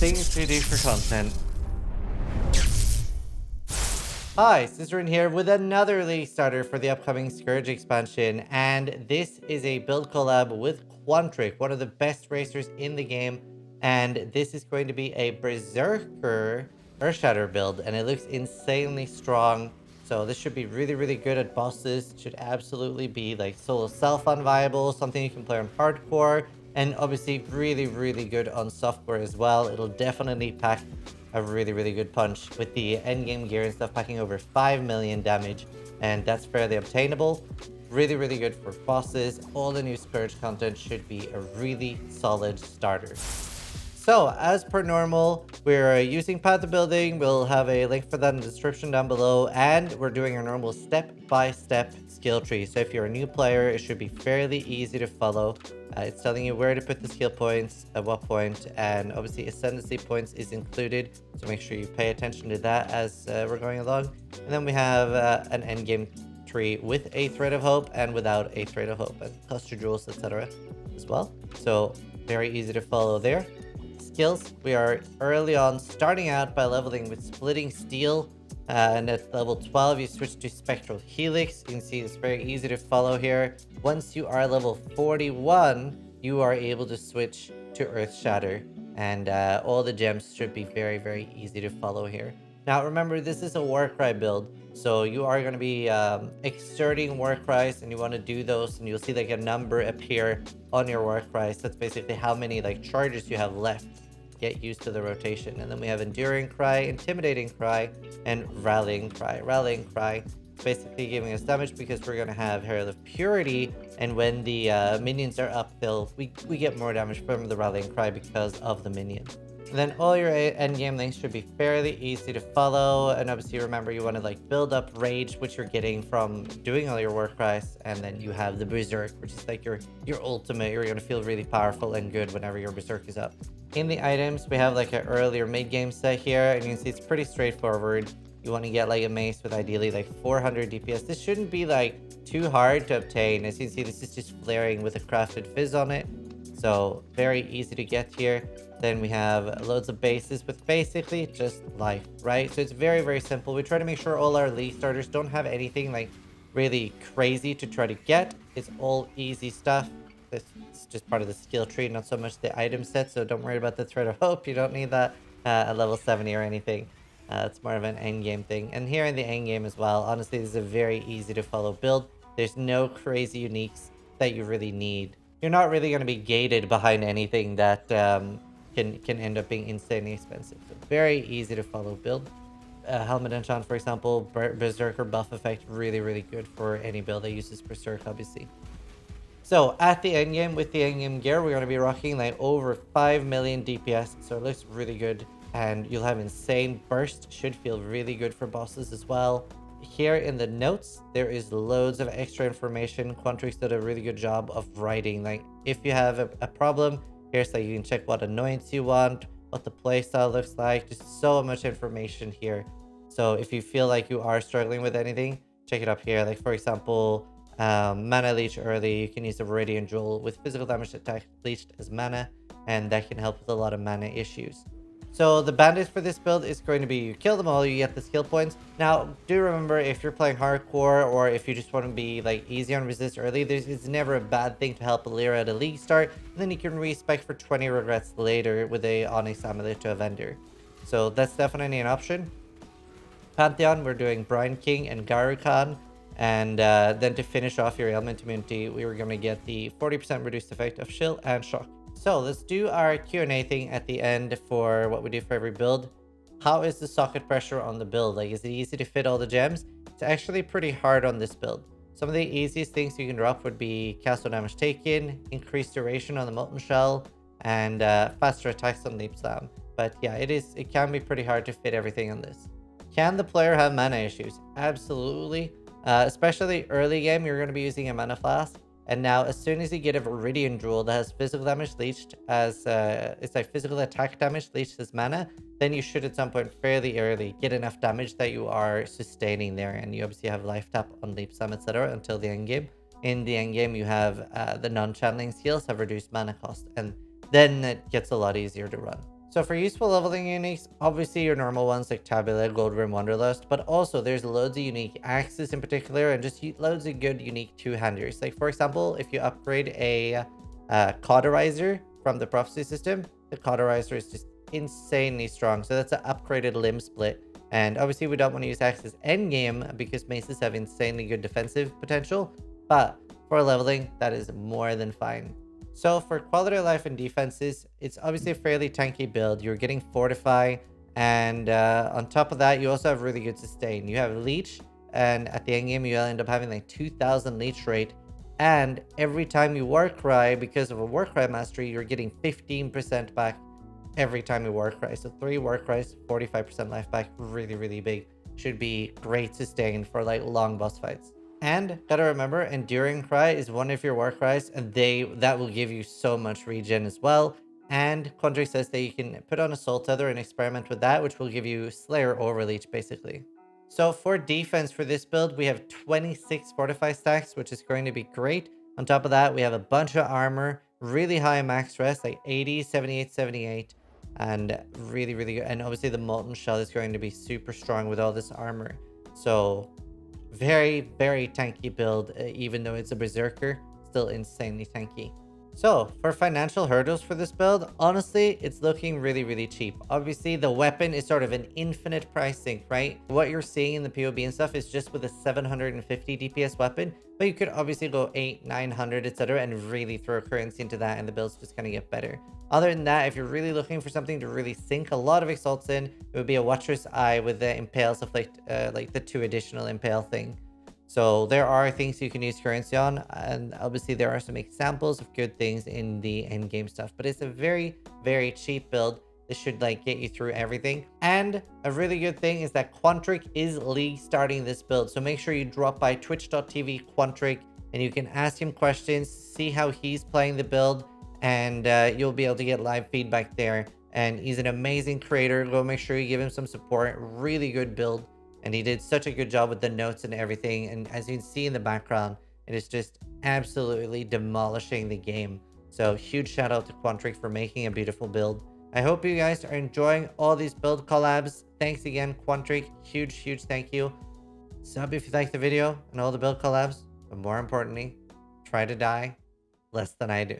things we do for content. Hi, Zizaran here with another League starter for the upcoming Scourge expansion, and this is a build collab with Quantrik, one of the best racers in the game, and this is going to be a Berserker Earthshatter build, and it looks insanely strong, so this should be really good at bosses. It should absolutely be like solo self-unviable, something you can play on hardcore, and obviously really good on softcore as well. It'll definitely pack a really good punch with the endgame gear and stuff, packing over 5 million damage, and that's fairly obtainable. Really good for bosses. All the new Scourge content should be a really solid starter. So as per normal, we're using Path of Building. We'll have a link for that in the description down below, and we're doing our normal step-by-step skill tree. So if you're a new player, it should be fairly easy to follow. It's telling you where to put the skill points, at what point, and obviously ascendancy points is included. So make sure you pay attention to that as we're going along. And then we have an endgame tree with a Thread of Hope and without a Thread of Hope, and cluster jewels, etc. as well. So very easy to follow there. Skills, we are early on starting out by leveling with Splitting Steel, and at level 12 you switch to Spectral Helix. You can see it's very easy to follow here. Once you are level 41, you are able to switch to Earthshatter, and all the gems should be very easy to follow here. Now remember, this is a Warcry build, so you are going to be exerting Warcries, and you want to do those, and you'll see like a number appear on your Warcries. That's basically how many like charges you have left. Get used to the rotation. And then we have Enduring Cry, Intimidating Cry, and Rallying Cry. Rallying Cry is basically giving us damage because we're going to have Herald of Purity, and when the minions are up, we get more damage from the Rallying Cry because of the minion. And then all your endgame links should be fairly easy to follow, and obviously remember you want to like build up rage, which you're getting from doing all your Warcries, and then you have the Berserk, which is like your ultimate. You're going to feel really powerful and good whenever your Berserk is up. In the items, we have like an earlier mid-game set here, and you can see it's pretty straightforward. You want to get like a mace with ideally like 400 DPS. This shouldn't be like too hard to obtain. As you can see, this is just flaring with a crafted fizz on it. So very easy to get here. Then we have loads of bases with basically just life, right? So it's very simple. We try to make sure all our League starters don't have anything like really crazy to try to get. It's all easy stuff. It's just part of the skill tree, not so much the item set, so don't worry about the Thread of Hope. You don't need that at level 70 or anything. It's more of an endgame thing. And here in the endgame as well, honestly, this is a very easy to follow build. There's no crazy uniques that you really need. You're not really going to be gated behind anything that can end up being insanely expensive. So very easy to follow build. Helmet enchant, for example, Berserker buff effect, really good for any build that uses Berserk, obviously. So at the endgame, with the endgame gear, we're going to be rocking like over 5 million DPS, so it looks really good, and you'll have insane burst. Should feel really good for bosses as well. Here in the notes, there is loads of extra information. Quantrik's did a really good job of writing, like if you have a problem, here's like you can check what annoyance you want, what the playstyle looks like. Just so much information here. So if you feel like you are struggling with anything, check it up here. Like for example, mana leech early, you can use a Viridian Jewel with physical damage attack leached as mana, and that can help with a lot of mana issues. So the bandits for this build is going to be you kill them all, you get the skill points. Now do remember, if you're playing hardcore or if you just want to be like easy on resist early, it's never a bad thing to help a Lyra at a League start, and then you can respec for 20 regrets later with a Onyx Amulet to a vendor. So that's definitely an option. Pantheon, we're doing Brine King and Garukan. And then to finish off your ailment immunity, we were going to get the 40% reduced effect of Chill and Shock. So let's do our Q&A thing at the end for what we do for every build. How is the socket pressure on the build? Like, is it easy to fit all the gems? It's actually pretty hard on this build. Some of the easiest things you can drop would be castle damage taken, increased duration on the Molten Shell, and faster attacks on Leap Slam. But yeah, it can be pretty hard to fit everything on this. Can the player have mana issues? Absolutely. Especially early game, you're going to be using a mana flask, and now as soon as you get a Viridian Jewel that has physical damage leached as it's like physical attack damage leached as mana, then you should at some point fairly early get enough damage that you are sustaining there, and you obviously have life tap on Leap Slam, etc. until the end game. In the end game, you have the non-channeling skills have reduced mana cost, and then it gets a lot easier to run. So for useful leveling uniques, obviously your normal ones like Tabula, Gold Rim, Wanderlust, but also there's loads of unique axes in particular and just loads of good unique two-handers. Like for example, if you upgrade a Cauterizer from the Prophecy system, the Cauterizer is just insanely strong. So that's an upgraded limb split. And obviously we don't want to use axes endgame because maces have insanely good defensive potential, but for leveling, that is more than fine. So for quality of life and defenses, it's obviously a fairly tanky build. You're getting Fortify, and on top of that, you also have really good sustain. You have Leech, and at the end game, you end up having like 2,000 Leech rate. And every time you Warcry, because of a Warcry mastery, you're getting 15% back every time you Warcry. So 3 Warcries, 45% life back, really, really big. Should be great sustain for like long boss fights. And gotta remember, Enduring Cry is one of your war cries, and that will give you so much regen as well. And Quantrik says that you can put on a Soul Tether and experiment with that, which will give you Slayer Overleach, basically. So for defense for this build, we have 26 Fortify stacks, which is going to be great. On top of that, we have a bunch of armor, really high max rest, like 80, 78, 78, and really, really good. And obviously the Molten Shell is going to be super strong with all this armor. So very, very tanky build, even though it's a Berserker, still insanely tanky. So for financial hurdles for this build, honestly, it's looking really, really cheap. Obviously, the weapon is sort of an infinite price sink, right? What you're seeing in the PoB and stuff is just with a 750 DPS weapon, but you could obviously go 800, 900, etc. and really throw currency into that, and the build's just gonna get better. Other than that, if you're really looking for something to really sink a lot of exalts in, it would be a Watcher's Eye with the impales of like the 2 additional impale thing. So there are things you can use currency on, and obviously there are some examples of good things in the end game stuff, but it's a very, very cheap build. This should like get you through everything. And a really good thing is that Quantrik is league starting this build. So make sure you drop by twitch.tv Quantrik and you can ask him questions, see how he's playing the build, and you'll be able to get live feedback there. And he's an amazing creator. Go make sure you give him some support. Really good build. And he did such a good job with the notes and everything. And as you can see in the background, it is just absolutely demolishing the game. So huge shout out to Quantrik for making a beautiful build. I hope you guys are enjoying all these build collabs. Thanks again, Quantrik. Huge, huge thank you. Sub if you liked the video and all the build collabs. But more importantly, try to die less than I do.